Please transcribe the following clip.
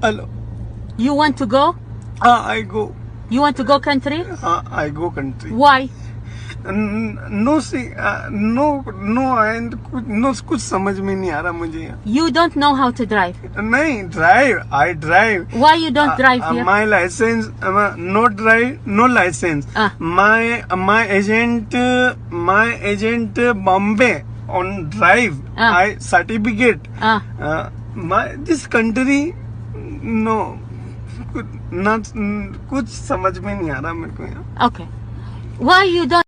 Hello. You want to go? I go. You want to go country? I go country. Why? No see, कुछ समझ में नहीं आ रहा मुझे. You don't know how to drive. नहीं, drive. I drive. Why you don't drive here? My license, no drive, no license. My agent Bombay on drive. I certificate. This country, no. कुछ समझ में नहीं आ रहा मेरे को यहाँ. Okay. Why you don't